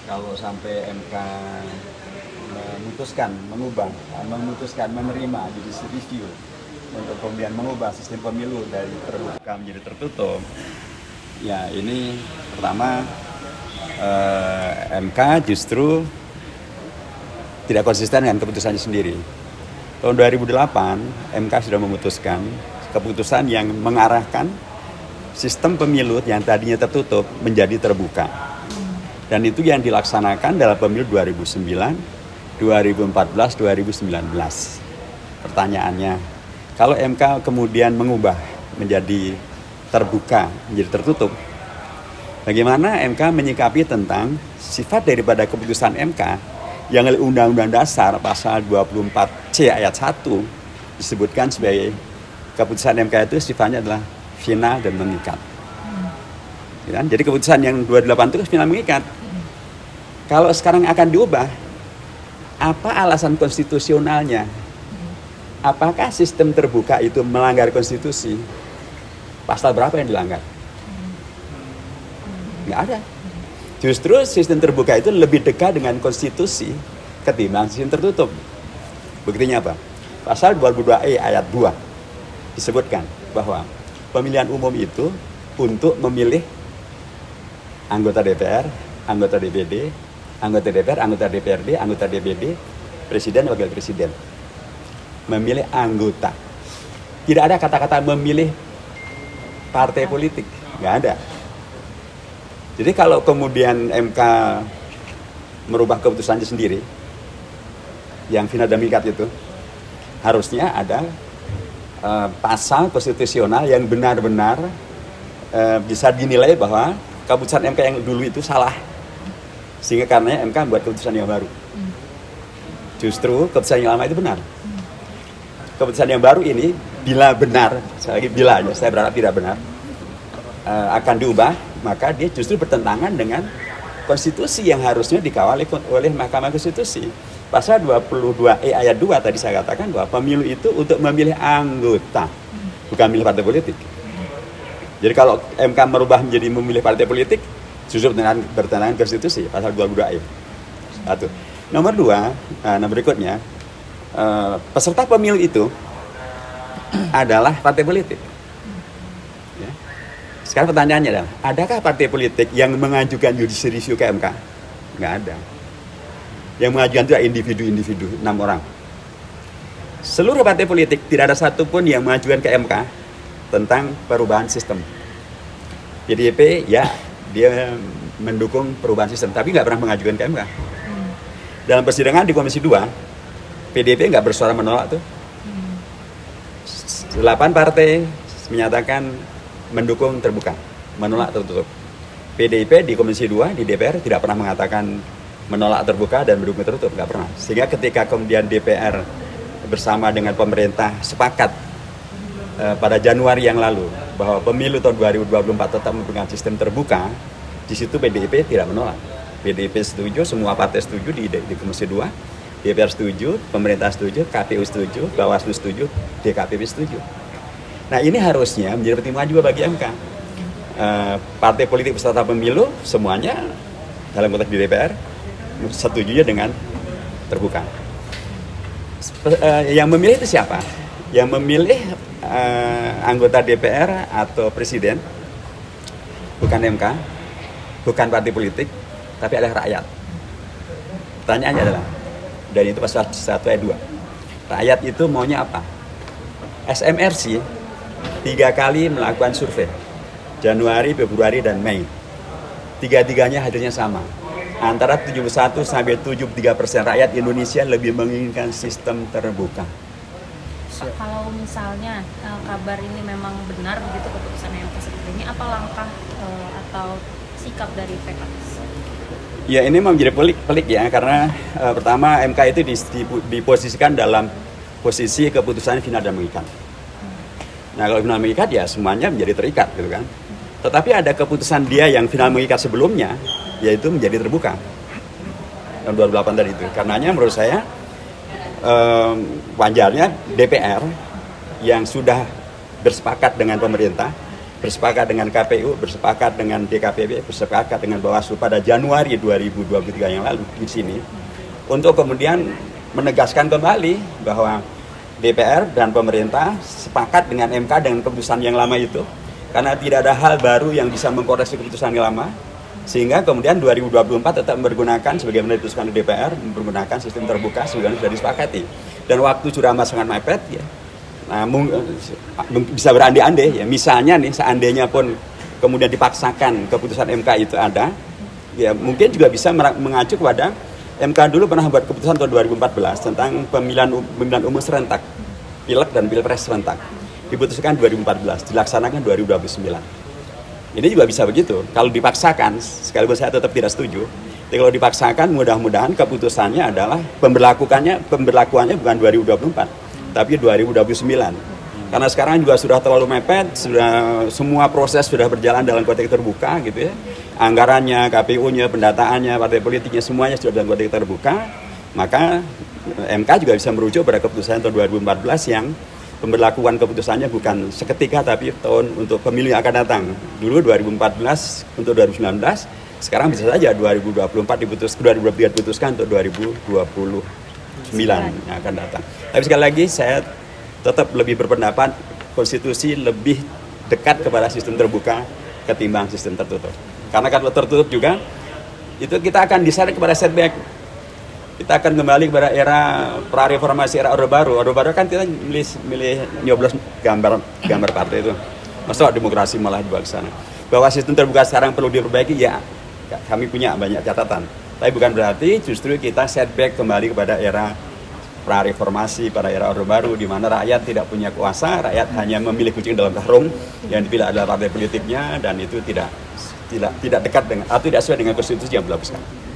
kalau sampai MK memutuskan menerima judicial review untuk kemudian mengubah sistem pemilu dari terbuka menjadi tertutup, ya ini pertama MK justru tidak konsisten dengan keputusannya sendiri. Tahun 2008 MK sudah memutuskan keputusan yang mengarahkan sistem pemilu yang tadinya tertutup menjadi terbuka. Dan itu yang dilaksanakan dalam pemilu 2009, 2014, 2019. Pertanyaannya, kalau MK kemudian mengubah menjadi terbuka, menjadi tertutup, bagaimana MK menyikapi tentang sifat daripada keputusan MK yang oleh Undang-Undang Dasar pasal 24C ayat 1 disebutkan sebagai keputusan MK itu sifatnya adalah final dan mengikat. Jadi keputusan yang 28 itu final mengikat. Kalau sekarang akan diubah, apa alasan konstitusionalnya? Apakah sistem terbuka itu melanggar konstitusi? Pasal berapa yang dilanggar? Nggak ada. Justru sistem terbuka itu lebih dekat dengan konstitusi ketimbang sistem tertutup. Buktinya apa? Pasal 22E ayat 2 disebutkan bahwa pemilihan umum itu untuk memilih anggota DPR, anggota DPD, anggota DPR, anggota DPRD, anggota DPD, presiden, wakil presiden. Memilih anggota. Tidak ada kata-kata memilih partai politik. Nggak ada. Jadi kalau kemudian MK merubah keputusannya sendiri, yang final dan mengikat itu, harusnya ada pasal konstitusional yang benar-benar bisa dinilai bahwa keputusan MK yang dulu itu salah. Sehingga karenanya MK membuat keputusan yang baru. Justru keputusan yang lama itu benar. Keputusan yang baru ini, bila benar, saya lagi bila aja, saya berharap tidak benar, akan diubah, maka dia justru bertentangan dengan konstitusi yang harusnya dikawal oleh Mahkamah Konstitusi. Pasal 22E ayat 2 tadi saya katakan bahwa pemilu itu untuk memilih anggota, bukan memilih partai politik. Jadi kalau MK merubah menjadi memilih partai politik, justru bertentangan konstitusi, pasal 22E. Satu. Nomor 2, nah berikutnya, peserta pemilu itu adalah partai politik. Sekarang pertanyaannya adalah, adakah partai politik yang mengajukan judicial review ke MK? Nggak ada. Yang mengajukan itu individu-individu, 6 orang. Seluruh partai politik tidak ada satupun yang mengajukan ke MK tentang perubahan sistem. PDIP, ya, dia mendukung perubahan sistem, tapi nggak pernah mengajukan ke MK. Dalam persidangan di Komisi 2, PDIP nggak bersuara menolak tuh. 8 partai menyatakan mendukung terbuka, menolak tertutup. PDIP di Komisi 2 di DPR tidak pernah mengatakan menolak terbuka dan mendukung tertutup, nggak pernah. Sehingga ketika kemudian DPR bersama dengan pemerintah sepakat pada Januari yang lalu bahwa pemilu tahun 2024 tetap menggunakan sistem terbuka, di situ PDIP tidak menolak. PDIP setuju, semua partai setuju di Komisi 2, DPR setuju, pemerintah setuju, KPU setuju, Bawaslu setuju, DKPP setuju. Nah ini harusnya menjadi pertimbangan juga bagi MK. Partai politik peserta pemilu semuanya dalam konteks di DPR setuju dengan terbuka. Yang memilih itu siapa? Yang memilih anggota DPR atau presiden bukan MK, bukan partai politik, tapi adalah rakyat. Pertanyaannya adalah, dan itu pasal 1 ayat 2. Rakyat itu maunya apa? SMRC 3 kali melakukan survei, Januari, Februari, dan Mei. 3-tiganya hasilnya sama. Antara 71 sampai 73% rakyat Indonesia lebih menginginkan sistem terbuka. Pak, kalau misalnya kabar ini memang benar begitu keputusan MK seperti ini, apa langkah atau sikap dari PKS? Ya ini menjadi pelik ya, karena pertama MK itu diposisikan dalam posisi keputusan final dan mengikat. Nah kalau final mengikat ya semuanya menjadi terikat gitu kan. Tetapi ada keputusan dia yang final mengikat sebelumnya, yaitu menjadi terbuka. Tahun 2008 tadi itu. Karenanya menurut saya wajarnya DPR yang sudah bersepakat dengan pemerintah bersepakat dengan KPU, bersepakat dengan DKPP, bersepakat dengan Bawaslu pada Januari 2023 yang lalu di sini, untuk kemudian menegaskan kembali bahwa DPR dan pemerintah sepakat dengan MK dengan keputusan yang lama itu, karena tidak ada hal baru yang bisa mengkoreksi keputusan yang lama, sehingga kemudian 2024 tetap menggunakan sebagaimana diputuskan di DPR, menggunakan sistem terbuka sebagaimana sudah disepakati. Dan waktu sudah amat sangat mepet, ya. Nah, bisa berandai-andai, ya. Misalnya nih, seandainya pun kemudian dipaksakan keputusan MK itu ada, ya mungkin juga bisa mengacu kepada MK dulu pernah buat keputusan tahun 2014 tentang pemilihan umum serentak, pilek dan pilpres serentak. Diputuskan 2014, dilaksanakan 2029. Ini juga bisa begitu. Kalau dipaksakan, sekalipun saya tetap tidak setuju, tapi kalau dipaksakan mudah-mudahan keputusannya adalah pemberlakuannya bukan 2024. Tapi 2029. Karena sekarang juga sudah terlalu mepet, sudah semua proses sudah berjalan dalam konteks terbuka gitu ya. Anggarannya, KPU-nya, pendataannya, partai politiknya semuanya sudah dalam konteks terbuka. Maka MK juga bisa merujuk pada keputusan tahun 2014 yang pemberlakuan keputusannya bukan seketika tapi tahun untuk pemilu yang akan datang. Dulu 2014 untuk 2019, sekarang bisa saja 2023 diputuskan untuk 2029 yang akan datang. Tapi sekali lagi saya tetap lebih berpendapat konstitusi lebih dekat kepada sistem terbuka ketimbang sistem tertutup. Karena kalau tertutup juga itu kita akan diseret kepada setback. Kita akan kembali kepada era pra-reformasi, era Orde Baru. Orde Baru kan kita milih nyoblos gambar partai itu. Masa demokrasi malah dibawa ke sana. Bahwa sistem terbuka sekarang perlu diperbaiki, ya kami punya banyak catatan. Tapi bukan berarti justru kita setback kembali kepada era pra-reformasi, pada era Orde Baru, di mana rakyat tidak punya kuasa, rakyat hanya memilih kucing dalam karung, yang dipilih adalah partai politiknya, dan itu tidak dekat dengan atau tidak sesuai dengan konstitusi yang berlaku sekarang.